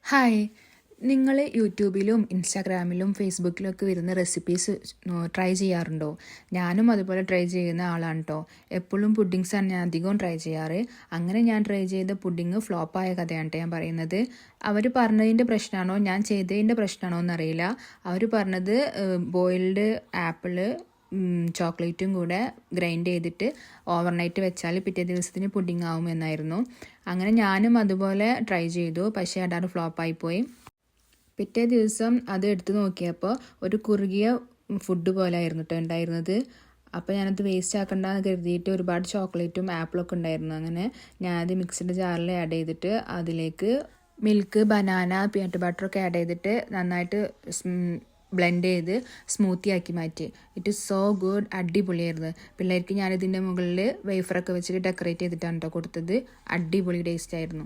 Hi, നിങ്ങൾ യൂട്യൂബിലും ഇൻസ്റ്റാഗ്രാമിലും ഫേസ്ബുക്കിലും ഒക്കെ വരുന്ന റെസിപ്പീസ് ട്രൈ ചെയ്യാറുണ്ടോ? ഞാനും അതുപോലെ ട്രൈ ചെയ്യുന്ന ആളാണ് കേട്ടോ. എപ്പോഴും പുഡിങ്സാണ് ഞാൻ അധികവും ട്രൈ ചെയ്യാറ്. അങ്ങനെ ഞാൻ ട്രൈ ചെയ്ത പുഡിങ് ഫ്ലോപ്പായ കഥയാണ് കേട്ടോ ഞാൻ പറയുന്നത്. അവർ പറഞ്ഞതിൻ്റെ പ്രശ്നമാണോ ഞാൻ ചെയ്തതിൻ്റെ പ്രശ്നമാണോ എന്നറിയില്ല. അവർ പറഞ്ഞത് ബോയിൽഡ് ആപ്പിള് ചോക്ലേറ്റും കൂടെ ഗ്രൈൻഡ് ചെയ്തിട്ട് ഓവർനൈറ്റ് വെച്ചാൽ പിറ്റേ ദിവസത്തിന് പുഡിംഗ് ആവും എന്നായിരുന്നു. അങ്ങനെ ഞാനും അതുപോലെ ട്രൈ ചെയ്തു, പക്ഷേ അതാണ് ഫ്ലോപ്പായിപ്പോയി. പിറ്റേ ദിവസം അത് എടുത്ത് നോക്കിയപ്പോൾ ഒരു കുറുകിയ ഫുഡ് പോലെ ആയിരുന്നു കേട്ടോ ഉണ്ടായിരുന്നത്. അപ്പോൾ ഞാനത് വേസ്റ്റ് ആക്കണ്ടെന്ന് കരുതിയിട്ട് ഒരുപാട് ചോക്ലേറ്റും ആപ്പിളൊക്കെ ഉണ്ടായിരുന്നു. അങ്ങനെ ഞാനത് മിക്സിൻ്റെ ജാറിൽ ആഡ് ചെയ്തിട്ട് അതിലേക്ക് മിൽക്ക്, ബനാന, പീനട്ട് ബട്ടറൊക്കെ ആഡ് ചെയ്തിട്ട് നന്നായിട്ട് ബ്ലെൻഡ് ചെയ്ത് സ്മൂത്തി ആക്കി മാറ്റി. ഇറ്റ് ഈസ് സോ ഗുഡ്, അടിപൊളിയായിരുന്നു. പിള്ളേർക്ക് ഞാനിതിൻ്റെ മുകളിൽ വേഫറൊക്കെ വെച്ചിട്ട് ഡെക്കറേറ്റ് ചെയ്തിട്ടാണ് കേട്ടോ കൊടുത്തത്. അടിപൊളി ടേസ്റ്റ് ആയിരുന്നു.